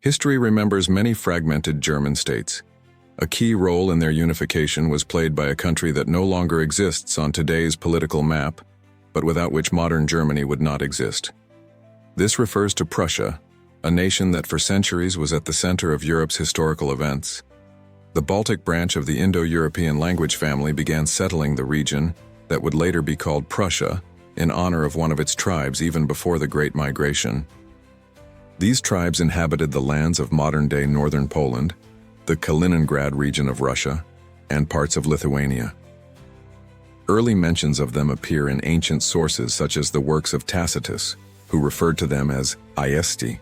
History remembers many fragmented German states. A key role in their unification was played by a country that no longer exists on today's political map, but without which modern Germany would not exist. This refers to Prussia, a nation that for centuries was at the center of Europe's historical events. The Baltic branch of the Indo-European language family began settling the region that would later be called Prussia in honor of one of its tribes even before the Great Migration. These tribes inhabited the lands of modern-day northern Poland, the Kaliningrad region of Russia, and parts of Lithuania. Early mentions of them appear in ancient sources such as the works of Tacitus, who referred to them as Iesti.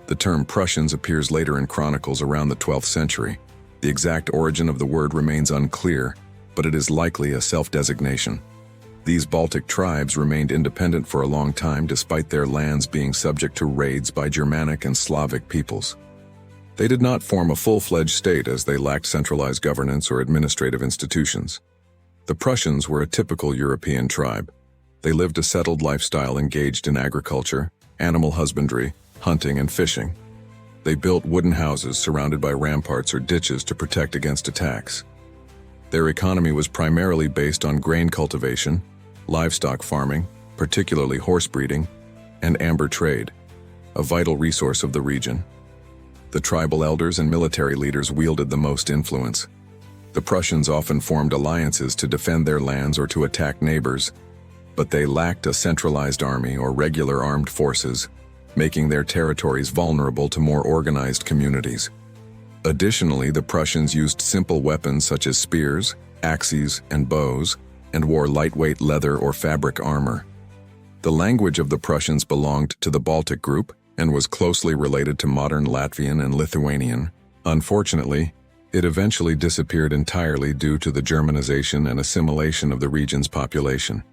The term Prussians appears later in chronicles around the 12th century. The exact origin of the word remains unclear, but it is likely a self-designation. These Baltic tribes remained independent for a long time despite their lands being subject to raids by Germanic and Slavic peoples. They did not form a full-fledged state as they lacked centralized governance or administrative institutions. The Prussians were a typical European tribe. They lived a settled lifestyle engaged in agriculture, animal husbandry, hunting, and fishing. They built wooden houses surrounded by ramparts or ditches to protect against attacks. Their economy was primarily based on grain cultivation, livestock farming, particularly horse breeding, and amber trade, a vital resource of the region. The tribal elders and military leaders wielded the most influence. The Prussians often formed alliances to defend their lands or to attack neighbors, but they lacked a centralized army or regular armed forces, making their territories vulnerable to more organized communities. Additionally, the Prussians used simple weapons such as spears, axes, and bows, and wore lightweight leather or fabric armor. The language of the Prussians belonged to the Baltic group and was closely related to modern Latvian and Lithuanian. Unfortunately, it eventually disappeared entirely due to the Germanization and assimilation of the region's population.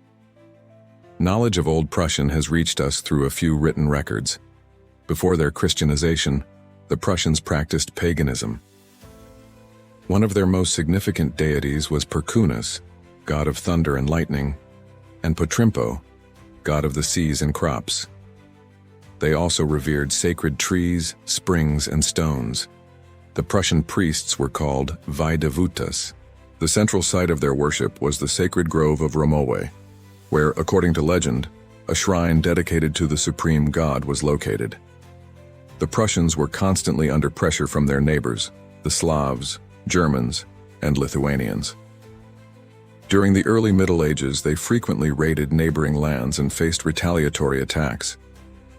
Knowledge of Old Prussian has reached us through a few written records. Before their Christianization, the Prussians practiced paganism. One of their most significant deities was Perkunus, god of thunder and lightning, and Potrimpo, god of the seas and crops. They also revered sacred trees, springs, and stones. The Prussian priests were called Vaidevutas. The central site of their worship was the sacred grove of Romowe, where, according to legend, a shrine dedicated to the supreme god was located. The Prussians were constantly under pressure from their neighbors, the Slavs, Germans, and Lithuanians. During the early Middle Ages, they frequently raided neighboring lands and faced retaliatory attacks.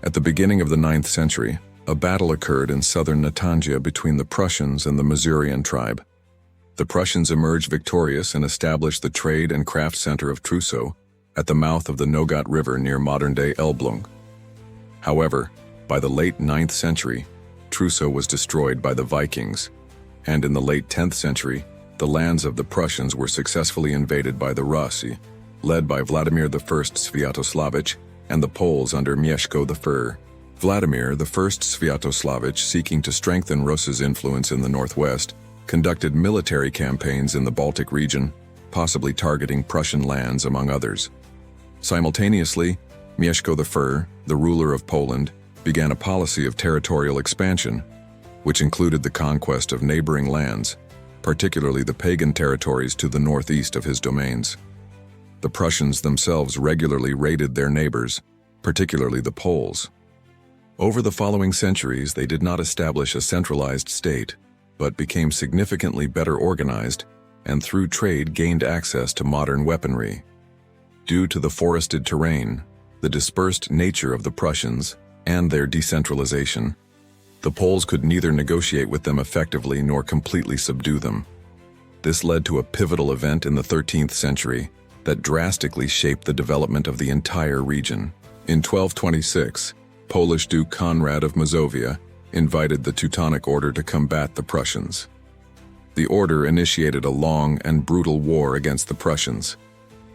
At the beginning of the 9th century, a battle occurred in southern Natangia between the Prussians and the Masurian tribe. The Prussians emerged victorious and established the trade and craft center of Trousseau at the mouth of the Nogat River near modern-day Elblung. However, by the late 9th century, Trousseau was destroyed by the Vikings, and in the late 10th century, the lands of the Prussians were successfully invaded by the Rossi, led by Vladimir I Sviatoslavich and the Poles under Mieszko I. Vladimir I Sviatoslavich, seeking to strengthen Rus's influence in the northwest, conducted military campaigns in the Baltic region, possibly targeting Prussian lands among others. Simultaneously, Mieszko I, the ruler of Poland, began a policy of territorial expansion, which included the conquest of neighboring lands, particularly the pagan territories to the northeast of his domains. The Prussians themselves regularly raided their neighbors, particularly the Poles. Over the following centuries, they did not establish a centralized state, but became significantly better organized and through trade gained access to modern weaponry. Due to the forested terrain, the dispersed nature of the Prussians, and their decentralization, the Poles could neither negotiate with them effectively nor completely subdue them. This led to a pivotal event in the 13th century that drastically shaped the development of the entire region. In 1226, Polish Duke Conrad of Mazovia invited the Teutonic Order to combat the Prussians. The order initiated a long and brutal war against the Prussians.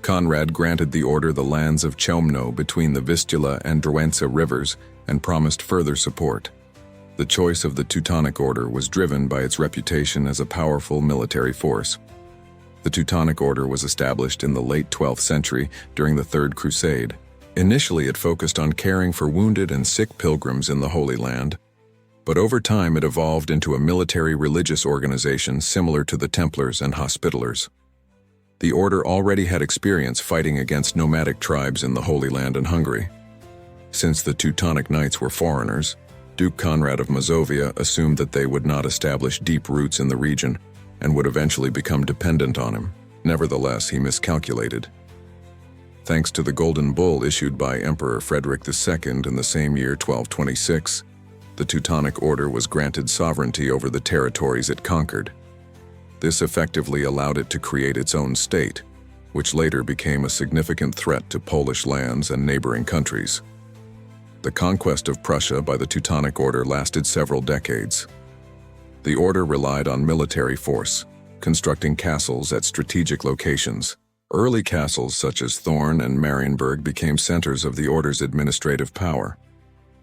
Conrad granted the order the lands of Chełmno between the Vistula and Drwęca rivers and promised further support. The choice of the Teutonic Order was driven by its reputation as a powerful military force. The Teutonic Order was established in the late 12th century during the Third Crusade. Initially, it focused on caring for wounded and sick pilgrims in the Holy Land. But over time it evolved into a military-religious organization similar to the Templars and Hospitallers. The order already had experience fighting against nomadic tribes in the Holy Land and Hungary. Since the Teutonic Knights were foreigners, Duke Conrad of Mazovia assumed that they would not establish deep roots in the region and would eventually become dependent on him. Nevertheless, he miscalculated. Thanks to the Golden Bull issued by Emperor Frederick II in the same year 1226, the Teutonic Order was granted sovereignty over the territories it conquered. This effectively allowed it to create its own state, which later became a significant threat to Polish lands and neighboring countries. The conquest of Prussia by the Teutonic Order lasted several decades. The order relied on military force, constructing castles at strategic locations. Early castles such as Thorn and Marienburg became centers of the order's administrative power.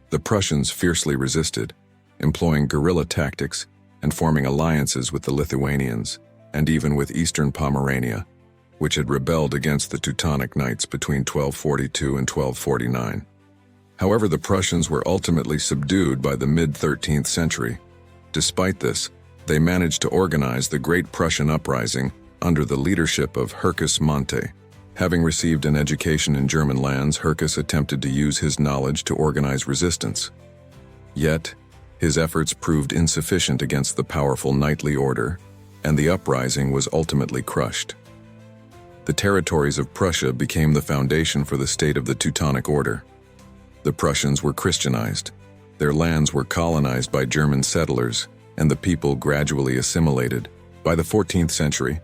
The Prussians fiercely resisted, employing guerrilla tactics and forming alliances with the Lithuanians, and even with eastern Pomerania, which had rebelled against the Teutonic Knights between 1242 and 1249. However, the Prussians were ultimately subdued by the mid-13th century. Despite this, they managed to organize the Great Prussian Uprising under the leadership of Hercus Monte. Having received an education in German lands, Hercus attempted to use his knowledge to organize resistance. Yet, his efforts proved insufficient against the powerful knightly order, and the uprising was ultimately crushed. The territories of Prussia became the foundation for the state of the Teutonic Order. The Prussians were Christianized, their lands were colonized by German settlers, and the people gradually assimilated. By the 14th century,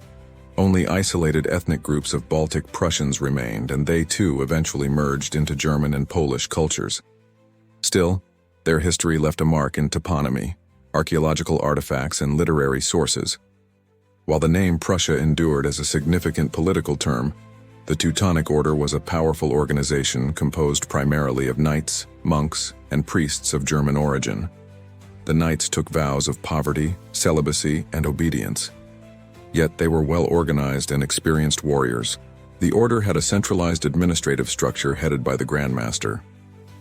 only isolated ethnic groups of Baltic Prussians remained, and they too eventually merged into German and Polish cultures. Still, their history left a mark in toponymy, archaeological artifacts, and literary sources. While the name Prussia endured as a significant political term, the Teutonic Order was a powerful organization composed primarily of knights, monks, and priests of German origin. The knights took vows of poverty, celibacy, and obedience. Yet they were well-organized and experienced warriors. The order had a centralized administrative structure headed by the Grand Master.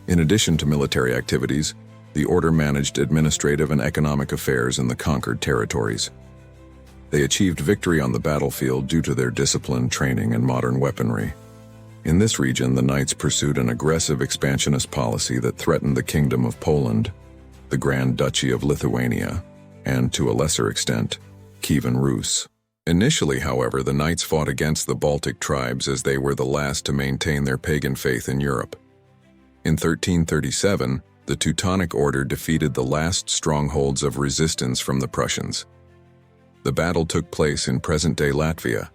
In addition to military activities, the order managed administrative and economic affairs in the conquered territories. They achieved victory on the battlefield due to their discipline, training, and modern weaponry. In this region, the knights pursued an aggressive expansionist policy that threatened the Kingdom of Poland, the Grand Duchy of Lithuania, and, to a lesser extent, Kievan Rus. Initially, however, the knights fought against the Baltic tribes as they were the last to maintain their pagan faith in Europe. In 1337, the Teutonic Order defeated the last strongholds of resistance from the Prussians. The battle took place in present-day Latvia.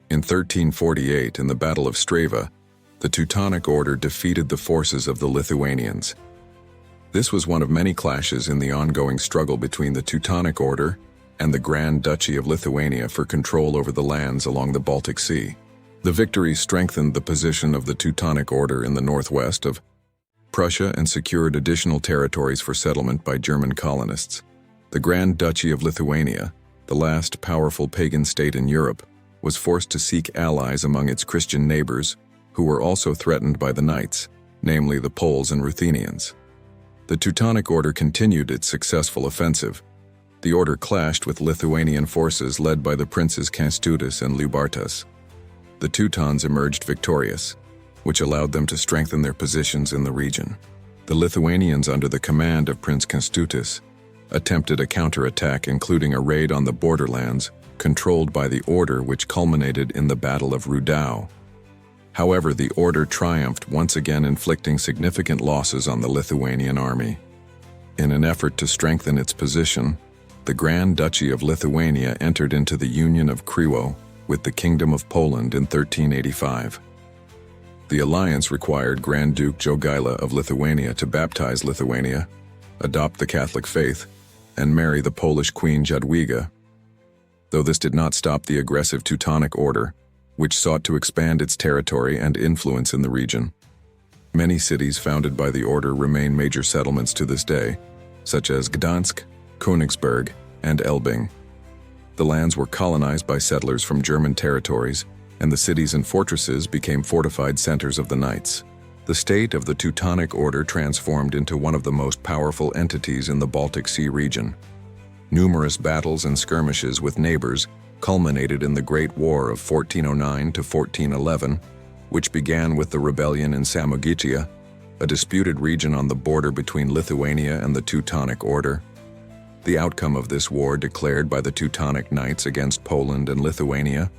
In 1348, in the Battle of Strava, the Teutonic Order defeated the forces of the Lithuanians. This was one of many clashes in the ongoing struggle between the Teutonic Order and the Grand Duchy of Lithuania for control over the lands along the Baltic Sea. The victory strengthened the position of the Teutonic Order in the northwest of Prussia and secured additional territories for settlement by German colonists. The Grand Duchy of Lithuania, the last powerful pagan state in Europe, was forced to seek allies among its Christian neighbors, who were also threatened by the knights, namely the Poles and Ruthenians. The Teutonic Order continued its successful offensive. The order clashed with Lithuanian forces led by the princes Kęstutis and Liubartas. The Teutons emerged victorious, which allowed them to strengthen their positions in the region. The Lithuanians, under the command of Prince Kęstutis, attempted a counterattack, including a raid on the borderlands controlled by the order, which culminated in the Battle of Rudau. However, the order triumphed, once again inflicting significant losses on the Lithuanian army. In an effort to strengthen its position, the Grand Duchy of Lithuania entered into the Union of Kryło with the Kingdom of Poland in 1385. The alliance required Grand Duke Jogaila of Lithuania to baptize Lithuania, adopt the Catholic faith, and marry the Polish Queen Jadwiga. Though this did not stop the aggressive Teutonic Order, which sought to expand its territory and influence in the region. Many cities founded by the order remain major settlements to this day, such as Gdansk, Königsberg, and Elbing. The lands were colonized by settlers from German territories, and the cities and fortresses became fortified centers of the knights. The state of the Teutonic Order transformed into one of the most powerful entities in the Baltic Sea region. Numerous battles and skirmishes with neighbors culminated in the Great War of 1409 to 1411, which began with the rebellion in Samogitia, a disputed region on the border between Lithuania and the Teutonic Order. The outcome of this war, declared by the Teutonic Knights against Poland and Lithuania,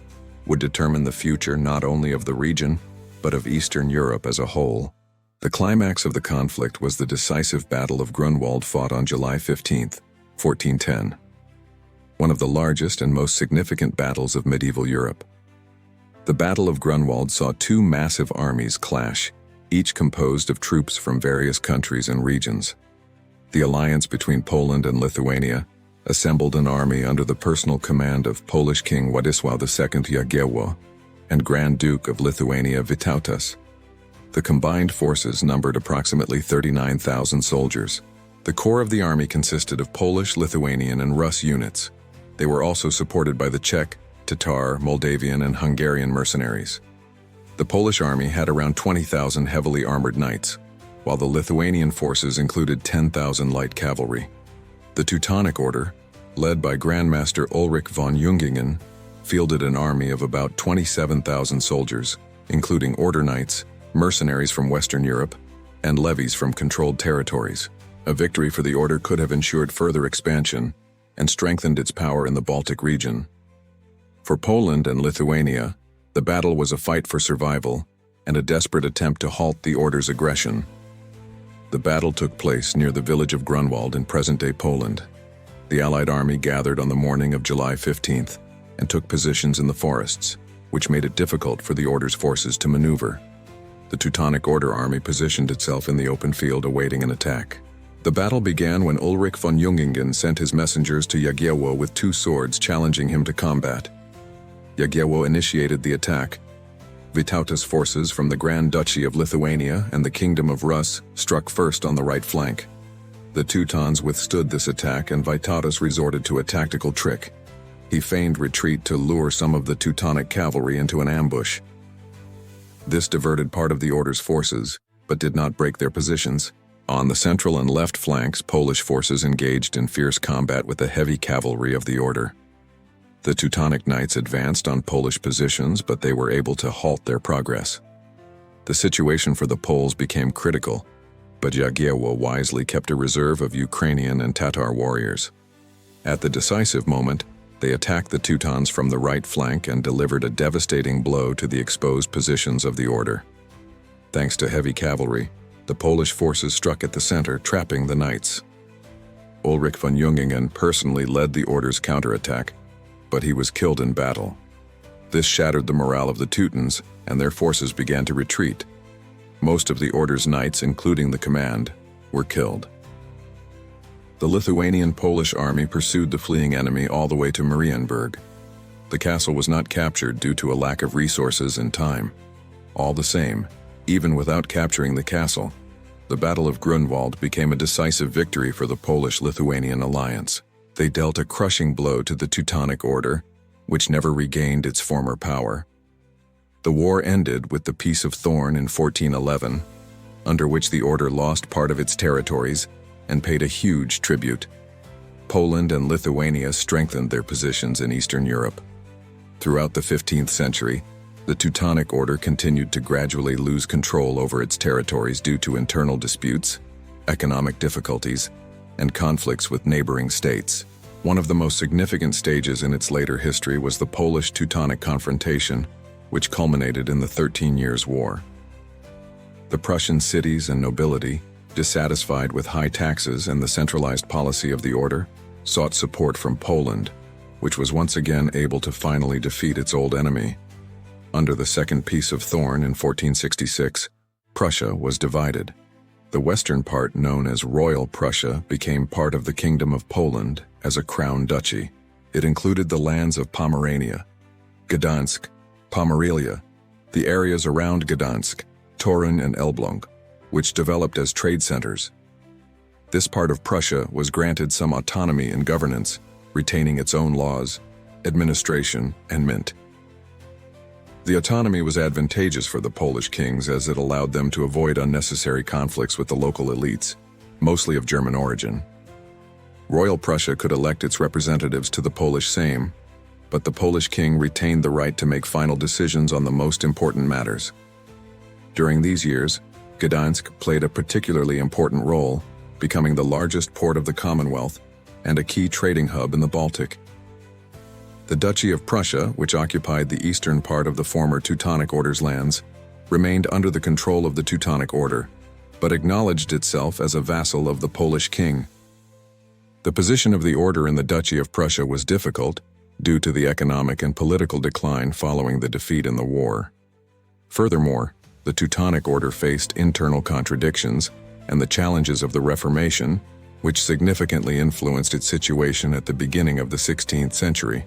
would determine the future not only of the region, but of Eastern Europe as a whole. The climax of the conflict was the decisive Battle of Grunwald, fought on July 15, 1410. One of the largest and most significant battles of medieval Europe. The Battle of Grunwald saw two massive armies clash, each composed of troops from various countries and regions. The alliance between Poland and Lithuania assembled an army under the personal command of Polish King Władysław II Jagiełło and Grand Duke of Lithuania Vytautas. The combined forces numbered approximately 39,000 soldiers. The core of the army consisted of Polish, Lithuanian, and Rus units. They were also supported by the Czech, Tatar, Moldavian, and Hungarian mercenaries. The Polish army had around 20,000 heavily armored knights, while the Lithuanian forces included 10,000 light cavalry. The Teutonic Order, led by Grandmaster Ulrich von Jungingen, fielded an army of about 27,000 soldiers, including order knights, mercenaries from Western Europe, and levies from controlled territories. A victory for the order could have ensured further expansion and strengthened its power in the Baltic region. For Poland and Lithuania, the battle was a fight for survival and a desperate attempt to halt the order's aggression. The battle took place near the village of Grunwald in present-day Poland. The Allied army gathered on the morning of July 15th and took positions in the forests, which made it difficult for the order's forces to maneuver. The Teutonic Order army positioned itself in the open field awaiting an attack. The battle began when Ulrich von Jungingen sent his messengers to Jagiełło with two swords, challenging him to combat. Jagiełło initiated the attack. Vytautas' forces from the Grand Duchy of Lithuania and the Kingdom of Rus struck first on the right flank. The Teutons withstood this attack, and Vytautas resorted to a tactical trick. He feigned retreat to lure some of the Teutonic cavalry into an ambush. This diverted part of the order's forces, but did not break their positions. On the central and left flanks, Polish forces engaged in fierce combat with the heavy cavalry of the order. The Teutonic Knights advanced on Polish positions, but they were able to halt their progress. The situation for the Poles became critical, but Jagiełło wisely kept a reserve of Ukrainian and Tatar warriors. At the decisive moment, they attacked the Teutons from the right flank and delivered a devastating blow to the exposed positions of the order. Thanks to heavy cavalry, the Polish forces struck at the center, trapping the knights. Ulrich von Jungingen personally led the order's counterattack, but he was killed in battle. This shattered the morale of the Teutons, and their forces began to retreat. Most of the order's knights, including the command, were killed. The Lithuanian-Polish army pursued the fleeing enemy all the way to Marienburg. The castle was not captured due to a lack of resources and time. All the same, even without capturing the castle, the Battle of Grunwald became a decisive victory for the Polish-Lithuanian alliance. They dealt a crushing blow to the Teutonic Order, which never regained its former power. The war ended with the Peace of Thorn in 1411, under which the order lost part of its territories and paid a huge tribute. Poland and Lithuania strengthened their positions in Eastern Europe. Throughout the 15th century, the Teutonic Order continued to gradually lose control over its territories due to internal disputes, economic difficulties, and conflicts with neighboring states. One of the most significant stages in its later history was the Polish-Teutonic confrontation, which culminated in the 13 Years' War. The Prussian cities and nobility, dissatisfied with high taxes and the centralized policy of the order, sought support from Poland, which was once again able to finally defeat its old enemy. Under the Second Peace of Thorn in 1466, Prussia was divided. The western part, known as Royal Prussia, became part of the Kingdom of Poland as a crown duchy. It included the lands of Pomerania, Gdansk, Pomerelia, the areas around Gdansk, Torun and Elbląg, which developed as trade centers. This part of Prussia was granted some autonomy in governance, retaining its own laws, administration, and mint. The autonomy was advantageous for the Polish kings as it allowed them to avoid unnecessary conflicts with the local elites, mostly of German origin. Royal Prussia could elect its representatives to the Polish Sejm, but the Polish king retained the right to make final decisions on the most important matters. During these years, Gdańsk played a particularly important role, becoming the largest port of the Commonwealth and a key trading hub in the Baltic. The Duchy of Prussia, which occupied the eastern part of the former Teutonic Order's lands, remained under the control of the Teutonic Order, but acknowledged itself as a vassal of the Polish king. The position of the order in the Duchy of Prussia was difficult, due to the economic and political decline following the defeat in the war. Furthermore, the Teutonic Order faced internal contradictions and the challenges of the Reformation, which significantly influenced its situation at the beginning of the 16th century.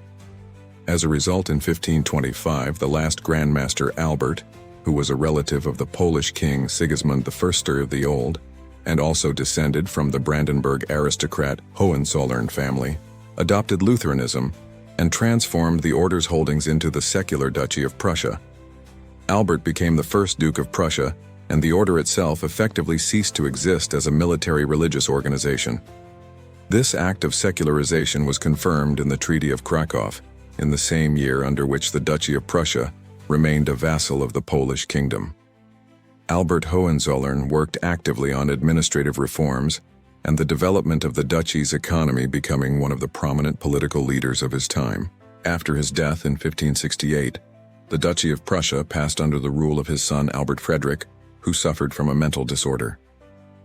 As a result, in 1525, the last Grand Master Albert, who was a relative of the Polish king Sigismund I the Old, and also descended from the Brandenburg aristocrat Hohenzollern family, adopted Lutheranism and transformed the order's holdings into the secular Duchy of Prussia. Albert became the first Duke of Prussia, and the order itself effectively ceased to exist as a military religious organization. This act of secularization was confirmed in the Treaty of Krakow, in the same year under which the Duchy of Prussia remained a vassal of the Polish kingdom. Albert Hohenzollern worked actively on administrative reforms and the development of the duchy's economy, becoming one of the prominent political leaders of his time. After his death in 1568, the Duchy of Prussia passed under the rule of his son Albert Frederick, who suffered from a mental disorder.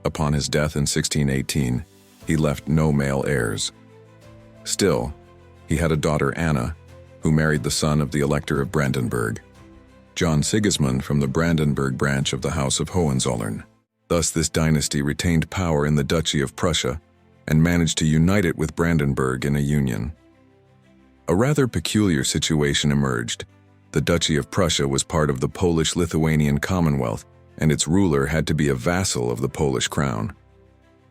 Upon his death in 1618, he left no male heirs. Still, he had a daughter Anna, who married the son of the Elector of Brandenburg, John Sigismund, from the Brandenburg branch of the House of Hohenzollern. Thus, this dynasty retained power in the Duchy of Prussia and managed to unite it with Brandenburg in a union. A rather peculiar situation emerged. The Duchy of Prussia was part of the Polish-Lithuanian Commonwealth, and its ruler had to be a vassal of the Polish crown.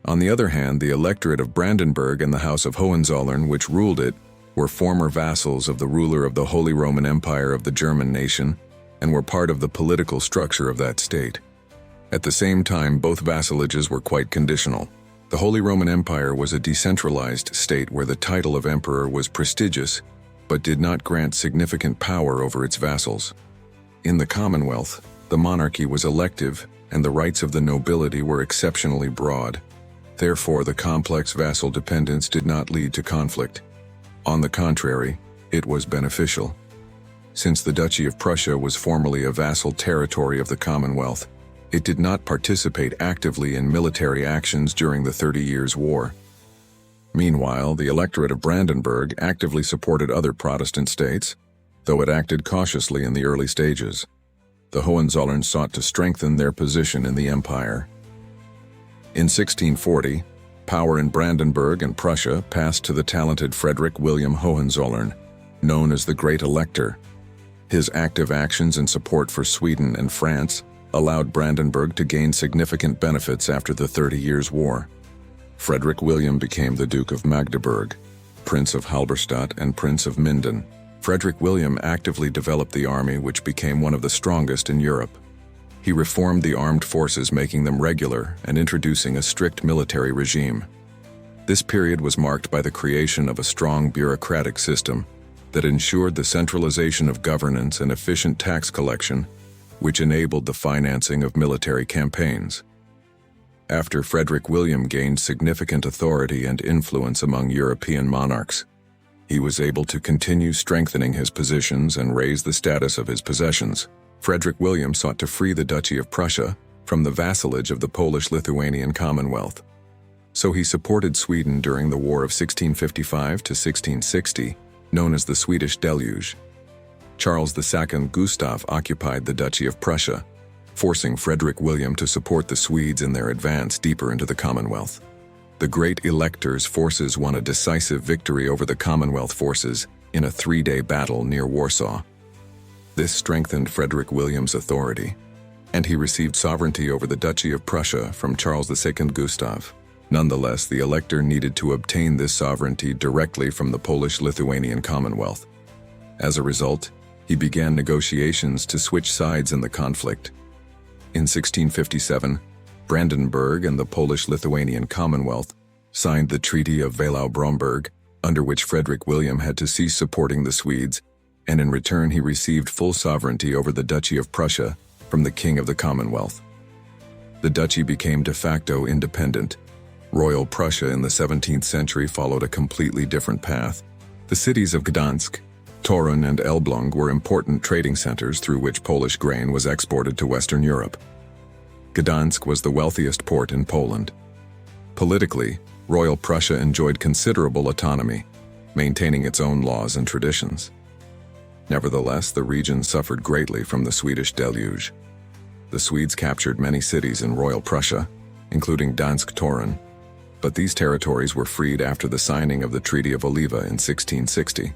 On the other hand, the electorate of Brandenburg and the House of Hohenzollern, which ruled it, were former vassals of the ruler of the Holy Roman Empire of the German nation, and were part of the political structure of that state. At the same time, both vassalages were quite conditional. The Holy Roman Empire was a decentralized state where the title of emperor was prestigious, but did not grant significant power over its vassals. In the Commonwealth, the monarchy was elective, and the rights of the nobility were exceptionally broad. Therefore, the complex vassal dependence did not lead to conflict. On the contrary, it was beneficial. Since the Duchy of Prussia was formerly a vassal territory of the Commonwealth, it did not participate actively in military actions during the 30 Years' War. Meanwhile, the electorate of Brandenburg actively supported other Protestant states, though it acted cautiously in the early stages. The Hohenzollerns sought to strengthen their position in the empire. In 1640, power in Brandenburg and Prussia passed to the talented Frederick William Hohenzollern, known as the Great Elector. His active actions and support for Sweden and France allowed Brandenburg to gain significant benefits after the 30 Years' War. Frederick William became the Duke of Magdeburg, Prince of Halberstadt, and Prince of Minden. Frederick William actively developed the army, which became one of the strongest in Europe. He reformed the armed forces, making them regular and introducing a strict military regime. This period was marked by the creation of a strong bureaucratic system that ensured the centralization of governance and efficient tax collection, which enabled the financing of military campaigns. After Frederick William gained significant authority and influence among European monarchs, he was able to continue strengthening his positions and raise the status of his possessions. Frederick William sought to free the Duchy of Prussia from the vassalage of the Polish-Lithuanian Commonwealth. So he supported Sweden during the War of 1655 to 1660, known as the Swedish Deluge. Charles II Gustav occupied the Duchy of Prussia, forcing Frederick William to support the Swedes in their advance deeper into the Commonwealth. The Great Elector's forces won a decisive victory over the Commonwealth forces in a 3-day battle near Warsaw. This strengthened Frederick William's authority, and he received sovereignty over the Duchy of Prussia from Charles II Gustav. Nonetheless, the elector needed to obtain this sovereignty directly from the Polish-Lithuanian Commonwealth. As a result, He began negotiations to switch sides in the conflict. In 1657, Brandenburg and the Polish-Lithuanian Commonwealth signed the Treaty of Wallau-Bromberg, under which Frederick William had to cease supporting the Swedes, and in return he received full sovereignty over the Duchy of Prussia from the King of the Commonwealth. The duchy became de facto independent. Royal Prussia in the 17th century followed a completely different path. The cities of Gdansk, Torun, and Elbląg were important trading centers through which Polish grain was exported to Western Europe. Gdansk was the wealthiest port in Poland. Politically, Royal Prussia enjoyed considerable autonomy, maintaining its own laws and traditions. Nevertheless, the region suffered greatly from the Swedish deluge. The Swedes captured many cities in Royal Prussia, including Gdansk-Torun, but these territories were freed after the signing of the Treaty of Oliva in 1660.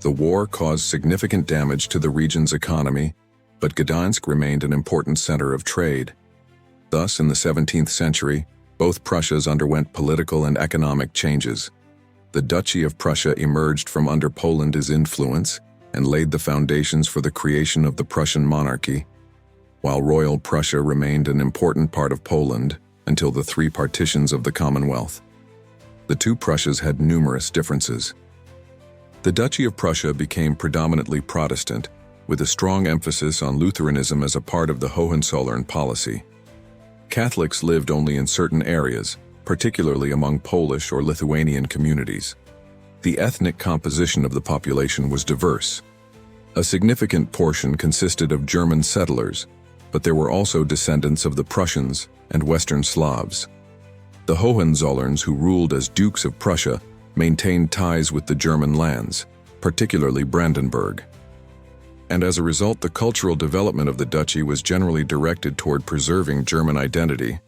The war caused significant damage to the region's economy, but Gdansk remained an important center of trade. Thus, in the 17th century, both Prussias underwent political and economic changes. The Duchy of Prussia emerged from under Poland's influence and laid the foundations for the creation of the Prussian monarchy, while Royal Prussia remained an important part of Poland until the three partitions of the Commonwealth. The two Prussias had numerous differences. The Duchy of Prussia became predominantly Protestant, with a strong emphasis on Lutheranism as a part of the Hohenzollern policy. Catholics lived only in certain areas, particularly among Polish or Lithuanian communities. The ethnic composition of the population was diverse. A significant portion consisted of German settlers, but there were also descendants of the Prussians and Western Slavs. The Hohenzollerns, who ruled as Dukes of Prussia, maintained ties with the German lands, particularly Brandenburg. And as a result, the cultural development of the duchy was generally directed toward preserving German identity,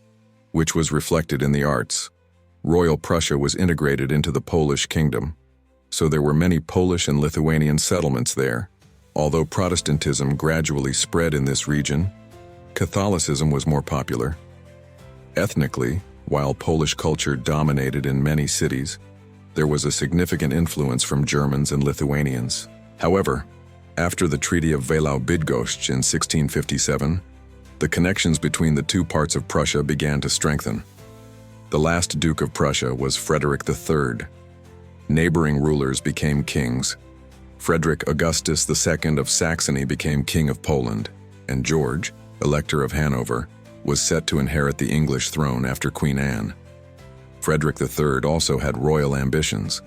which was reflected in the arts. Royal Prussia was integrated into the Polish kingdom, so there were many Polish and Lithuanian settlements there. Although Protestantism gradually spread in this region, Catholicism was more popular. Ethnically, while Polish culture dominated in many cities, there was a significant influence from Germans and Lithuanians. However, after the Treaty of Wallau-Bydgoszcz in 1657, the connections between the two parts of Prussia began to strengthen. The last Duke of Prussia was Frederick III. Neighboring rulers became kings. Frederick Augustus II of Saxony became King of Poland, and George, Elector of Hanover, was set to inherit the English throne after Queen Anne. Frederick III also had royal ambitions,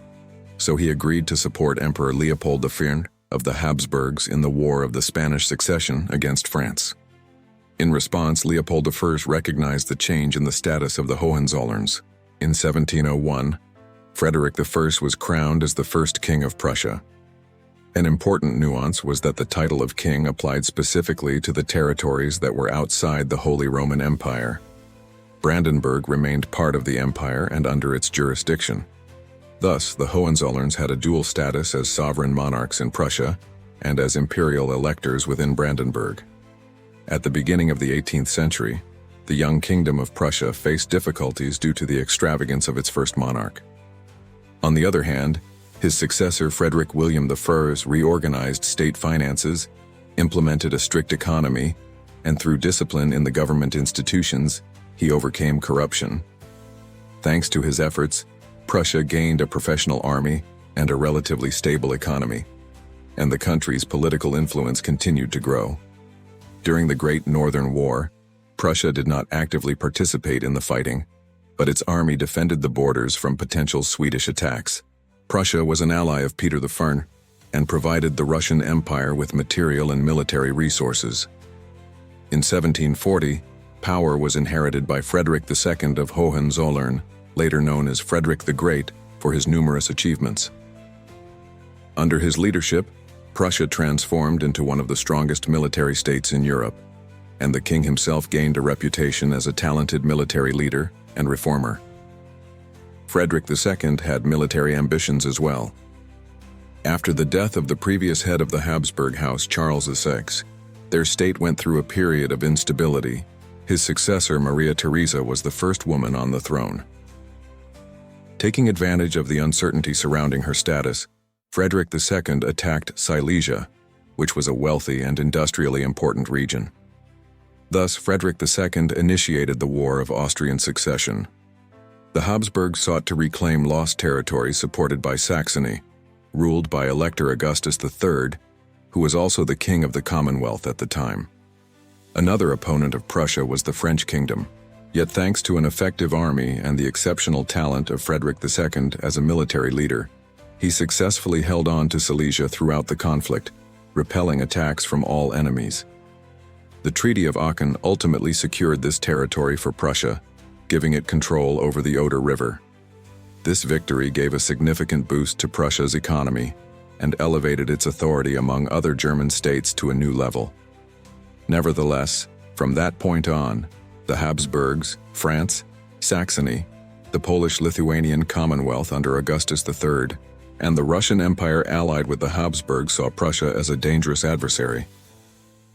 so he agreed to support Emperor Leopold I of the Habsburgs in the War of the Spanish Succession against France. In response, Leopold I recognized the change in the status of the Hohenzollerns. In 1701, Frederick I was crowned as the first King of Prussia. An important nuance was that the title of king applied specifically to the territories that were outside the Holy Roman Empire. Brandenburg remained part of the empire and under its jurisdiction. Thus, the Hohenzollerns had a dual status as sovereign monarchs in Prussia and as imperial electors within Brandenburg. At the beginning of the 18th century, the young kingdom of Prussia faced difficulties due to the extravagance of its first monarch. On the other hand, his successor Frederick William I reorganized state finances, implemented a strict economy, and through discipline in the government institutions, he overcame corruption. Thanks to his efforts, Prussia gained a professional army and a relatively stable economy, and the country's political influence continued to grow. During the Great Northern War, Prussia did not actively participate in the fighting, but its army defended the borders from potential Swedish attacks. Prussia was an ally of Peter I and provided the Russian Empire with material and military resources. In 1740, power was inherited by Frederick II of Hohenzollern, later known as Frederick the Great, for his numerous achievements. Under his leadership, Prussia transformed into one of the strongest military states in Europe, and the king himself gained a reputation as a talented military leader and reformer. Frederick II had military ambitions as well. After the death of the previous head of the Habsburg house, Charles VI, their state went through a period of instability. His successor, Maria Theresa, was the first woman on the throne. Taking advantage of the uncertainty surrounding her status, Frederick II attacked Silesia, which was a wealthy and industrially important region. Thus, Frederick II initiated the War of Austrian Succession. The Habsburgs sought to reclaim lost territory supported by Saxony, ruled by Elector Augustus III, who was also the king of the Commonwealth at the time. Another opponent of Prussia was the French kingdom, yet thanks to an effective army and the exceptional talent of Frederick II as a military leader, he successfully held on to Silesia throughout the conflict, repelling attacks from all enemies. The Treaty of Aachen ultimately secured this territory for Prussia, giving it control over the Oder River. This victory gave a significant boost to Prussia's economy and elevated its authority among other German states to a new level. Nevertheless, from that point on, the Habsburgs, France, Saxony, the Polish-Lithuanian Commonwealth under Augustus III, and the Russian Empire allied with the Habsburgs saw Prussia as a dangerous adversary.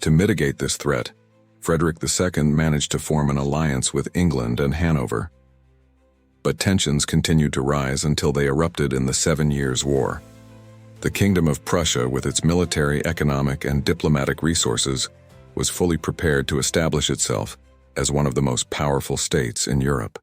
To mitigate this threat, Frederick II managed to form an alliance with England and Hanover. But tensions continued to rise until they erupted in the 7 Years' War. The Kingdom of Prussia, with its military, economic, and diplomatic resources, was fully prepared to establish itself as one of the most powerful states in Europe.